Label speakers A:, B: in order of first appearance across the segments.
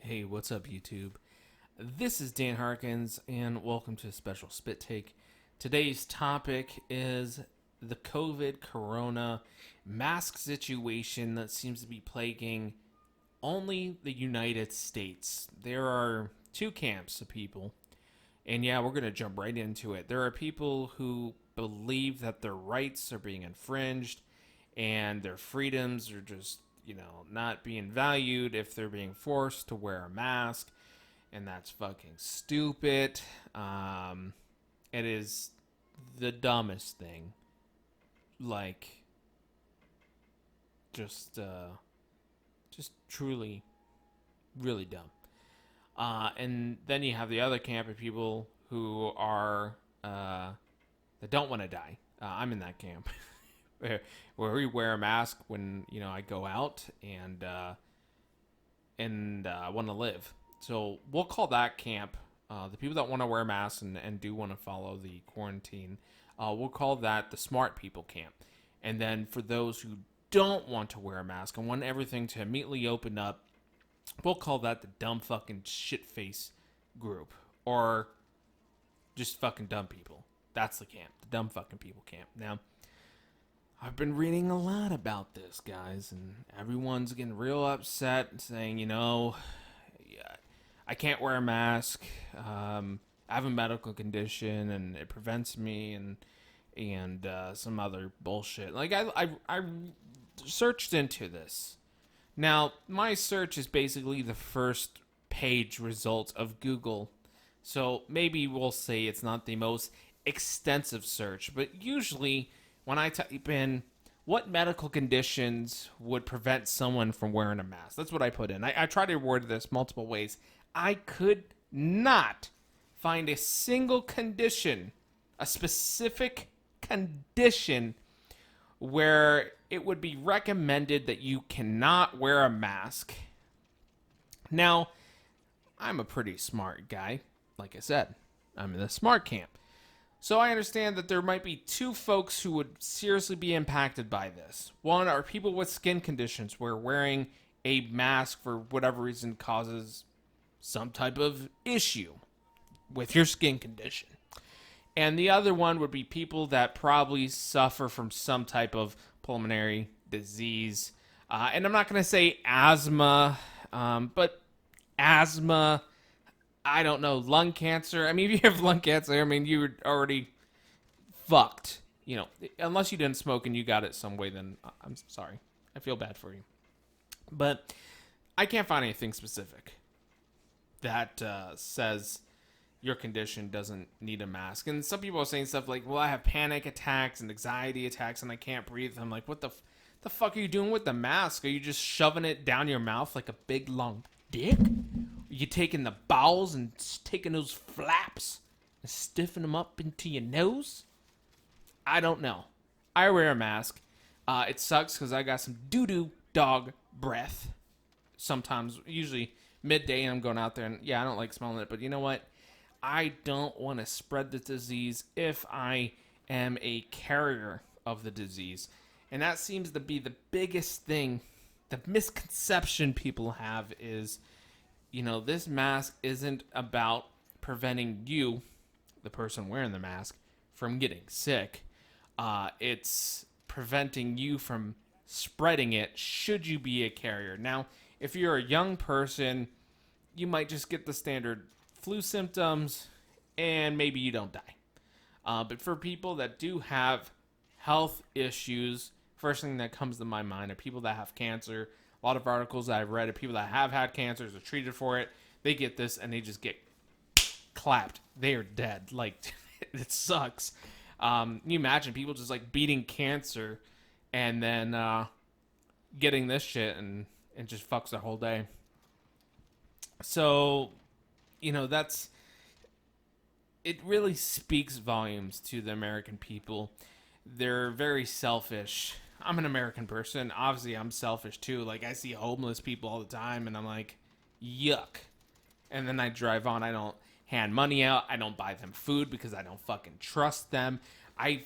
A: Hey, what's up, YouTube? This is Dan Harkins, and welcome to a special Spit Take. Today's topic is the COVID corona mask situation that seems to be plaguing only the United States. There are two camps of people, and yeah, we're going to jump right into it. There are people who believe that their rights are being infringed and their freedoms are just, not being valued if they're being forced to wear a mask, and that's fucking stupid. It is the dumbest thing. Like, just, just truly, really dumb. And then you have the other camp of people who are that don't want to die. I'm in that camp where we wear a mask when I go out and want to live. So we'll call that camp. The people that want to wear masks and do want to follow the quarantine, we'll call that the smart people camp. And then for those who don't want to wear a mask and want everything to immediately open up, we'll call that the dumb fucking shit face group. Or just fucking dumb people. That's the camp. The dumb fucking people camp. Now, I've been reading a lot about this, guys, and everyone's getting real upset, saying, I can't wear a mask. I have a medical condition, and it prevents me, and some other bullshit. Like, I searched into this. Now, my search is basically the first page result of Google, so maybe we'll say it's not the most extensive search, but usually when I type in what medical conditions would prevent someone from wearing a mask, that's what I put in. I tried to word this multiple ways. I could not find a single condition, a specific condition where it would be recommended that you cannot wear a mask. Now, I'm a pretty smart guy. Like I said, I'm in the smart camp. So I understand that there might be two folks who would seriously be impacted by this. One are people with skin conditions where wearing a mask for whatever reason causes some type of issue with your skin condition. And the other one would be people that probably suffer from some type of pulmonary disease. And I'm not going to say asthma, but asthma, I don't know, lung cancer. I mean, if you have lung cancer, you're already fucked. Unless you didn't smoke and you got it some way, then I'm sorry. I feel bad for you. But I can't find anything specific that says your condition doesn't need a mask. And some people are saying stuff like, well, I have panic attacks and anxiety attacks and I can't breathe. I'm like, what the fuck are you doing with the mask? Are you just shoving it down your mouth like a big long dick? Are you taking the bowels and taking those flaps and stiffing them up into your nose? I don't know. I wear a mask. It sucks because I got some doo-doo dog breath. Sometimes, usually midday, and I'm going out there, and yeah, I don't like smelling it, but you know what? I don't want to spread the disease if I am a carrier of the disease. And that seems to be the biggest thing, the misconception people have is, this mask isn't about preventing you, the person wearing the mask, from getting sick. It's preventing you from spreading it should you be a carrier. Now, if you're a young person, you might just get the standard flu symptoms and maybe you don't die. But for people that do have health issues, first thing that comes to my mind are people that have cancer. A lot of articles that I've read of people that have had cancers are treated for it. They get this and they just get clapped. They are dead. Like, it sucks. You imagine people just like beating cancer and then getting this shit and it just fucks their whole day. So, it really speaks volumes to the American people. They're very selfish. I'm an American person. Obviously, I'm selfish too. Like, I see homeless people all the time, and I'm like, yuck. And then I drive on. I don't hand money out. I don't buy them food because I don't fucking trust them. I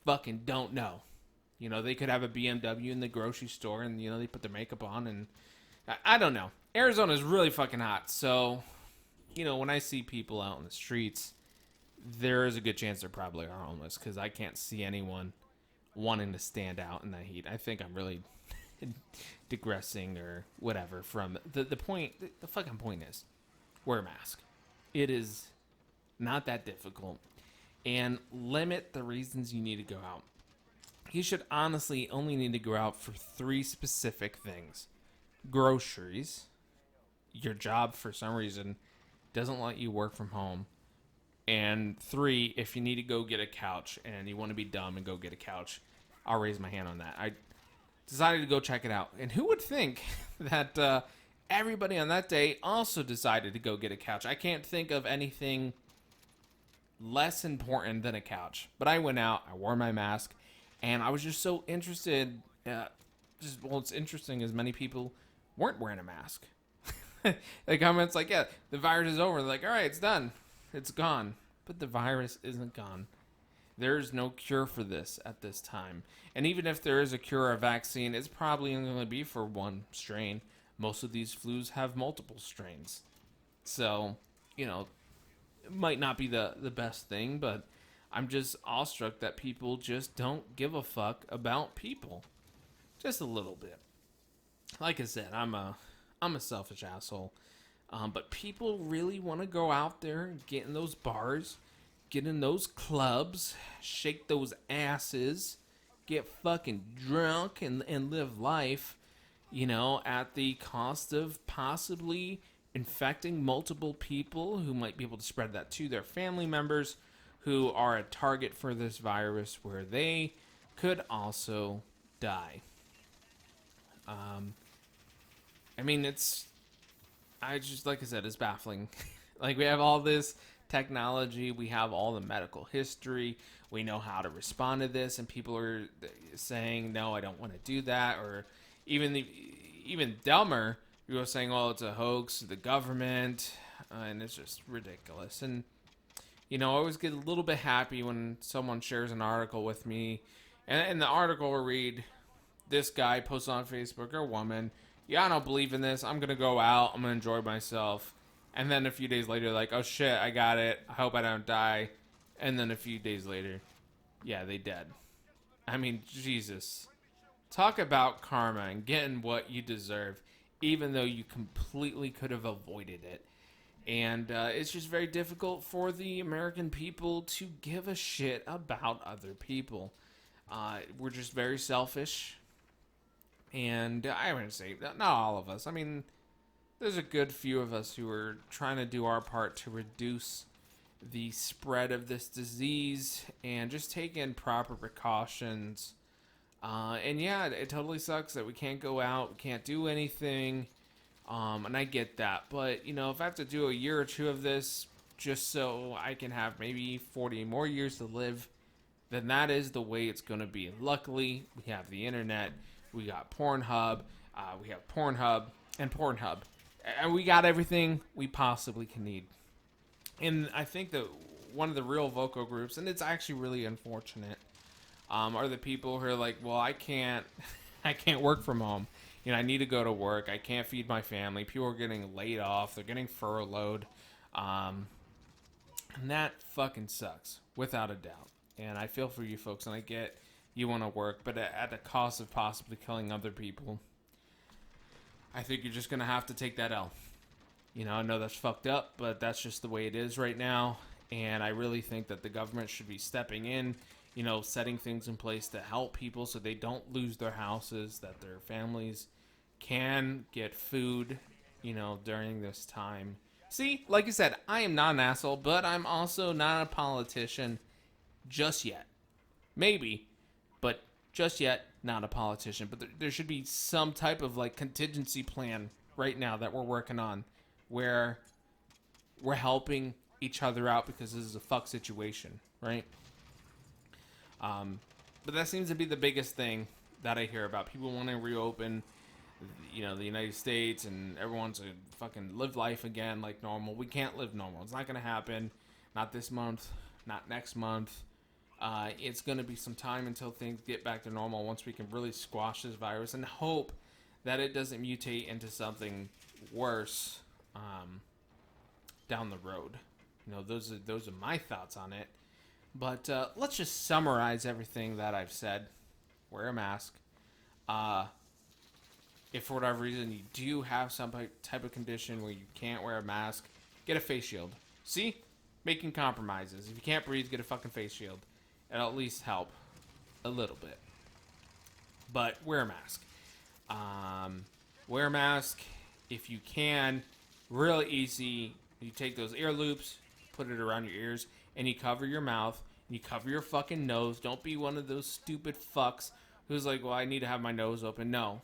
A: fucking don't know. They could have a BMW in the grocery store, and, they put their makeup on, and I don't know. Arizona is really fucking hot, so when I see people out in the streets, there is a good chance they're probably are homeless because I can't see anyone wanting to stand out in that heat. I think I'm really digressing or whatever from the point. The fucking point is wear a mask. It is not that difficult, and limit the reasons you need to go out. You should honestly only need to go out for three specific things: groceries, your job for some reason doesn't let you work from home, and three, if you need to go get a couch and you want to be dumb and go get a couch. I'll raise my hand on that. I decided to go check it out. And who would think that everybody on that day also decided to go get a couch? I can't think of anything less important than a couch. But I went out, I wore my mask, and I was just so interested. What's interesting is many people weren't wearing a mask. The comments like, yeah, the virus is over. They're like, all right, it's done. It's gone. But the virus isn't gone. There's no cure for this at this time. And even if there is a cure or a vaccine, it's probably only going to be for one strain. Most of these flus have multiple strains. So, it might not be the best thing, but I'm just awestruck that people just don't give a fuck about people. Just a little bit. Like I said, I'm a selfish asshole. But people really want to go out there and get in those bars, get in those clubs, shake those asses, get fucking drunk and live life, at the cost of possibly infecting multiple people who might be able to spread that to their family members who are a target for this virus where they could also die. Like I said, it's baffling. Like, we have all this technology, we have all the medical history, we know how to respond to this, and people are saying, no, I don't want to do that, or even dumber, people are saying, well, it's a hoax, the government, and it's just ridiculous. And, I always get a little bit happy when someone shares an article with me, and in the article will read, this guy posts on Facebook, or a woman, yeah, I don't believe in this, I'm going to go out, I'm going to enjoy myself. And then a few days later, like, oh shit, I got it, I hope I don't die. And then a few days later, yeah, they dead. I mean, Jesus. Talk about karma and getting what you deserve, even though you completely could have avoided it. And it's just very difficult for the American people to give a shit about other people. We're just very selfish. And I wouldn't say, not all of us. I mean, there's a good few of us who are trying to do our part to reduce the spread of this disease and just take in proper precautions. And yeah, it totally sucks that we can't go out, we can't do anything. And I get that. But, if I have to do a year or two of this just so I can have maybe 40 more years to live, then that is the way it's going to be. Luckily, we have the internet. We got Pornhub. We have Pornhub and Pornhub. And we got everything we possibly can need. And I think that one of the real vocal groups, and it's actually really unfortunate, are the people who are like, well, I can't work from home. I need to go to work. I can't feed my family. People are getting laid off. They're getting furloughed. And that fucking sucks, without a doubt. And I feel for you folks, and I get you want to work, but at the cost of possibly killing other people. I think you're just going to have to take that L. I know that's fucked up, but that's just the way it is right now. And I really think that the government should be stepping in, setting things in place to help people so they don't lose their houses, that their families can get food, during this time. See, like I said, I am not an asshole, but I'm also not a politician just yet. Maybe, but just yet, not a politician. But there should be some type of contingency plan right now that we're working on where we're helping each other out because this is a fuck situation, right? But that seems to be the biggest thing that I hear about. People want to reopen, the United States, and everyone's to fucking live life again like normal. We can't live normal. It's not going to happen. Not this month. Not next month. It's going to be some time until things get back to normal once we can really squash this virus and hope that it doesn't mutate into something worse down the road. Those are my thoughts on it. But let's just summarize everything that I've said. Wear a mask. If for whatever reason you do have some type of condition where you can't wear a mask, get a face shield. See? Making compromises. If you can't breathe, get a fucking face shield. It'll at least help a little bit. But wear a mask. Wear a mask if you can. Really easy. You take those ear loops, put it around your ears, and you cover your mouth. And you cover your fucking nose. Don't be one of those stupid fucks who's like, well, I need to have my nose open. No.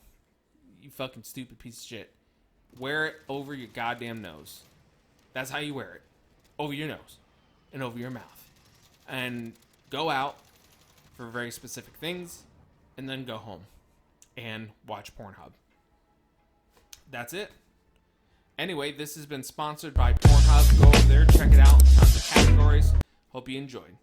A: You fucking stupid piece of shit. Wear it over your goddamn nose. That's how you wear it. Over your nose. And over your mouth. And go out for very specific things. And then go home. And watch Pornhub. That's it. Anyway, this has been sponsored by Pornhub. Go over there, check it out. Tons of categories. Hope you enjoyed.